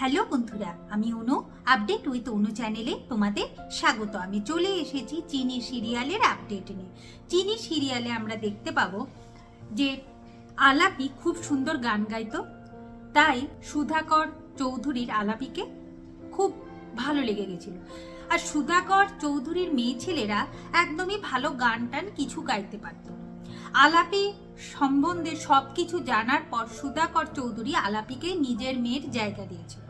Hello বন্ধুরা, আমি অনু। Update with অনু চ্যানেলে তোমাদের স্বাগত। আমি চলে এসেছি চিনি সিরিয়ালের আপডেট নিয়ে। চিনি সিরিয়ালে আমরা দেখতে পাবো যে আলাপি খুব সুন্দর গান গাইতো, তাই সুধাকর চৌধুরীর আলাপিকে খুব ভালো লেগে গেছিল। আর সুধাকর চৌধুরীর মেয়ে ছেলেরা একদমই ভালো গান টান কিছু গাইতে পারত না। আলাপি সম্বন্ধে সবকিছু জানার পর সুধাকর চৌধুরী আলাপিকে নিজের মেয়ের জায়গা দিয়েছিল,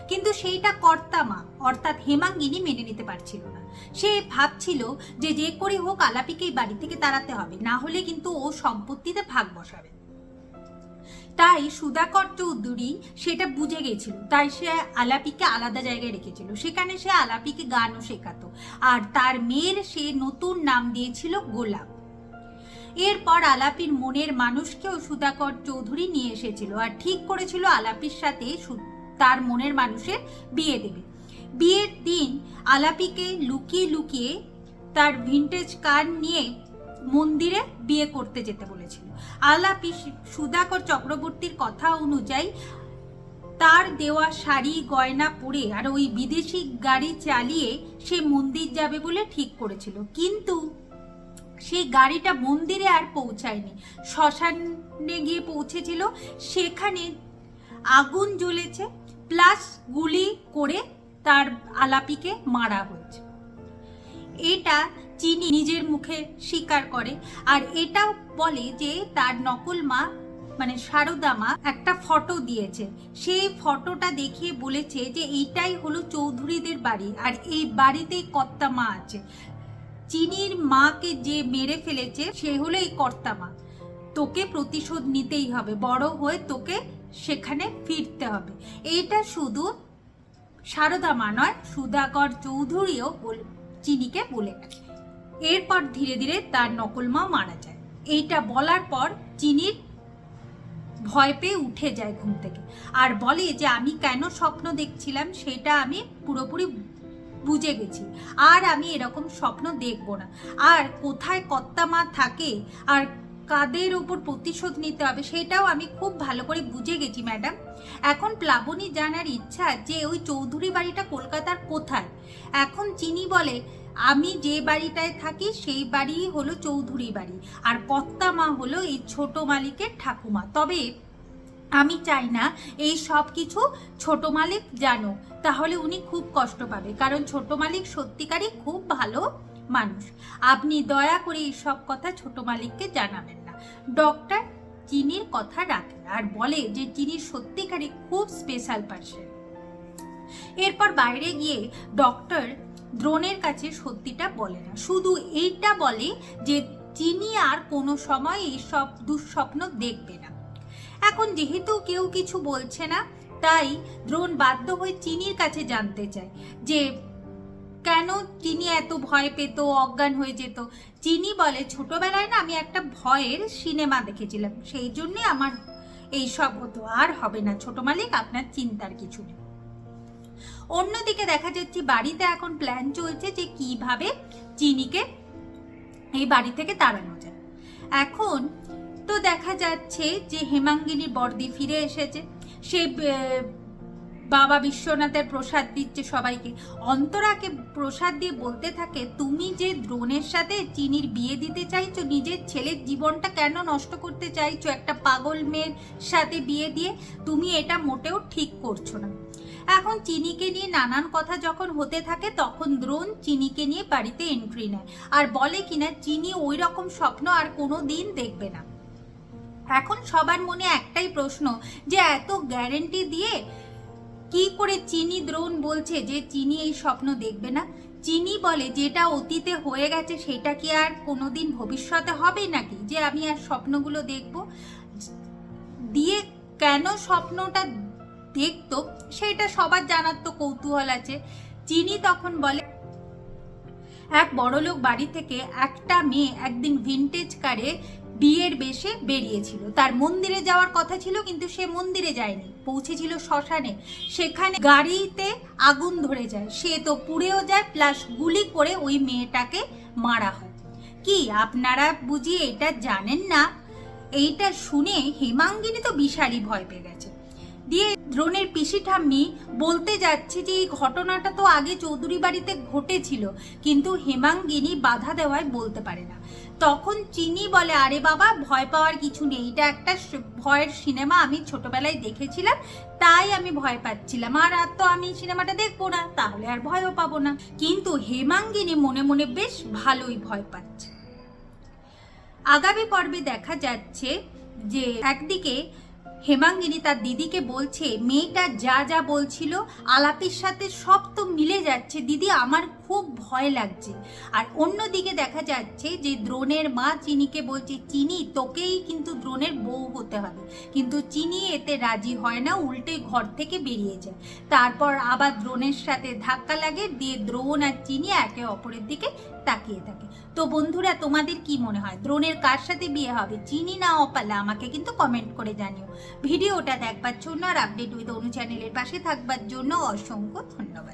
কিন্তু সেইটা কর্তামা অর্থাৎ হেমাঙ্গিনী মেনে নিতে পারছিল না। সে ভাবছিল যে যে করে হোক আলাপিকে এই বাড়ি থেকে তাড়াতে হবে, না হলে কিন্তু ও সম্পত্তিতে ভাগ বসাবে। তাই সুধাকর চৌধুরী সেটা বুঝে গেছিল, তাই সে আলাপিকে আলাদা জায়গায় রেখেছিল। সেখানে সে আলাপিকে গানও শেখাতো, আর তার মেয়ের সে নতুন নাম দিয়েছিল গোলাপ। এরপর আলাপির মনের মানুষকেও সুধাকর চৌধুরী নিয়ে এসেছিল আর ঠিক করেছিল আলাপির সাথে তার মনের মানুষের বিয়ে দেবে। বিয়ের দিন আলাপিকে লুকিয়ে লুকিয়ে তার ভিনটেজ কার নিয়ে মন্দিরে বিয়ে করতে যেতে বলেছিল। আলাপি সুধাকর চক্রবর্তীর কথা অনুযায়ী তার দেওয়া শাড়ি গয়না পরে আর ওই বিদেশি গাড়ি চালিয়ে সে মন্দির যাবে বলে ঠিক করেছিল, কিন্তু সেই গাড়িটা মন্দিরে আর পৌঁছায়নি। শ্মশানে গিয়ে পৌঁছেছিল, সেখানে আগুন জ্বলেছে, প্লাস গুলি করে তার আলাপিকে মারা হয়েছে। এটা চিনি নিজের মুখে স্বীকার করে, আর এটাও বলে যে তার নকল মা মানে সারদা মা একটা ফটো দিয়েছে। সেই ফটোটা দেখিয়ে বলেছে যে এইটাই হলো চৌধুরীদের বাড়ি, আর এই বাড়িতেই কর্তা মা আছে। চিনির মাকে যে মেরে ফেলেছে সে হলো এই কর্তা মা। তোকে প্রতিশোধ নিতেই হবে, বড় হয়ে তোকে সেখানে ফিরতে হবে। এটা শুধু সারদা মা নয়, সুধাকর চৌধুরীও চিনিকে বলে গেছে। এরপর ধীরে ধীরে তার নকল মা মারা যায়। এইটা বলার পর চিনির ভয় পেয়ে উঠে যায় ঘুম থেকে, আর বলে যে আমি কেন স্বপ্ন দেখছিলাম সেটা আমি পুরোপুরি বুঝে গেছি, আর আমি এরকম স্বপ্ন দেখব না। আর কোথায় কর্তা মা থাকে আর কাদের ওপর প্রতিশোধ নিতে হবে সেটাও আমি খুব ভালো করে বুঝে গেছি ম্যাডাম। এখন প্লাবনী জানার ইচ্ছা যে ওই চৌধুরী বাড়িটা কলকাতার কোথায়। এখন চিনি বলে আমি যে বাড়িটায় থাকি সেই বাড়ি হলো চৌধুরী বাড়ি, আর কর্তা মা হলো এই ছোট মালিকের ঠাকুমা। তবে আমি চাই না এই সব কিছু ছোট মালিক জানো, তাহলে উনি খুব কষ্ট পাবে, কারণ ছোট মালিক সত্যিকারই খুব ভালো মানুষ। আপনি দয়া করে এই সব কথা ছোট মালিককে জানাবেন না। ডক্টর চিনির কথা রাখে আর বলে যে চিনি সত্যিকারই খুব স্পেশাল পার্সন। এরপর বাইরে গিয়ে ডক্টর দ্রোণের কাছে সত্যিটা বলে না, শুধু এইটা বলে যে চিনি আর কোনো সময় এইসব দুঃস্বপ্ন দেখবে না। এখন যেহেতু কেউ কিছু বলছে না, তাই দ্রোণ বাধ্য হয়ে চিনির কাছে জানতে চায় যে কেন চিনি এত ভয় পেত, অজ্ঞান হয়ে যেত। চিনি বলে ছোটবেলায় না আমি একটা ভয়ের সিনেমা দেখেছিলাম, সেই জন্যে আমার এই সব হতো, আর হবে না ছোট মালিক, আপনার চিন্তার কিছু নেই। অন্যদিকে দেখা যাচ্ছে বাড়িতে এখন প্ল্যান চলছে যে কিভাবে চিনিকে এই বাড়ি থেকে তাড়ানো যায়। এখন তো দেখা যাচ্ছে যে হেমাঙ্গিনীর বর্দি ফিরে এসেছে, সে বাবা বিশ্বনাথের প্রসাদ দিচ্ছে সবাইকে। অন্তরাকে প্রসাদ দিয়ে বলতে থাকে তুমি যে দ্রোণের সাথে চিনির বিয়ে দিতে চাইছো, নিজের ছেলের জীবনটা কেন নষ্ট করতে চাইছো একটা পাগল মেয়ের সাথে বিয়ে দিয়ে, তুমি এটা মোটেও ঠিক করছো না। এখন চিনিকে নিয়ে নানান কথা যখন হতে থাকে তখন দ্রোণ চিনিকে নিয়ে বাড়িতে এন্ট্রি নেয় আর বলে কিনা চিনি ওই রকম স্বপ্ন আর কোনো দিন দেখবে না। এখন সবার মনে একটাই প্রশ্ন যে এত গ্যারেন্টি দিয়ে কি করে চিনি দ্রোণ বলছে যে চিনি এই স্বপ্ন দেখবে না। চিনি বলে যেটা অতীতে হয়ে গেছে সেটা কি আর কোনোদিন ভবিষ্যতে হবে নাকি যে আমি আর স্বপ্নগুলো দেখব। দিয়ে কেন স্বপ্নটা দেখতো সেটা সবার জানার তো কৌতূহল আছে। চিনি তখন বলে এক বড়লোক বাড়ি থেকে একটা মেয়ে একদিন ভিনটেজ কারে বিয়ের বেশে বেরিয়েছিল। তার মন্দিরে যাওয়ার কথা ছিল, কিন্তু সে মন্দিরে যায়নি, পৌঁছেছিল শ্মশানে। সেখানে গাড়িতে আগুন ধরে যায়, সে তো পুড়েও যায়, প্লাস গুলি করে ওই মেয়েটাকে মারা হয়। কি আপনারা বুঝি এটা জানেন না? এইটা শুনে হেমাঙ্গিনী তো বিশালই ভয় পেয়ে গেছে। দিয়ে দ্রোণের পিসি ঠাম্মি বলতে যাচ্ছে যে এই ঘটনাটা তো আগে চৌধুরী বাড়িতে ঘটেছিল, কিন্তু হেমাঙ্গিনী বাধা দেওয়ায় বলতে পারে না। তখন চিনি বলে, আরে বাবা ভয় পাওয়ার কিছু নেই, এটা একটা ভয়ের সিনেমা, আমি ছোটবেলায় দেখেছিলাম তাই আমি ভয় পাচ্ছিলাম, আর তো আমি সিনেমাটা দেখবো না, তাহলে আর ভয়ও পাবো না। কিন্তু হেমাঙ্গিনী মনে মনে বেশ ভালোই ভয় পাচ্ছে। আগামী পর্বে দেখা যাচ্ছে যে একদিকে হেমাঙ্গিনী তার দিদিকে বলছে মেয়েটা যা যা বলছিল আলাপের সাথে সব তো মিলে যাচ্ছে দিদি, আমার খুব ভয় লাগছে। আর অন্যদিকে দেখা যাচ্ছে যে দ্রোণের মা চিনিকে বলছে চিনি তোকেই কিন্তু দ্রোণের বউ হতে হবে, কিন্তু চিনি এতে রাজি হয় না, উল্টে ঘর থেকে বেরিয়ে যায়। তারপর আবার দ্রোণের সাথে ধাক্কা লাগে, দিয়ে দ্রোণ আর চিনি একে অপরের দিকে তাকিয়ে থাকে। তো বন্ধুরা তোমাদের কি মনে হয় দ্রোণের কার সাথে বিয়ে হবে, চিনি না অপালা? আমাকে কিন্তু কমেন্ট করে জানিও। ভিডিওটা দেখবার জন্য আর আপডেট উইথ অনু চ্যানেলের পাশে থাকবার জন্য অসংখ্য ধন্যবাদ।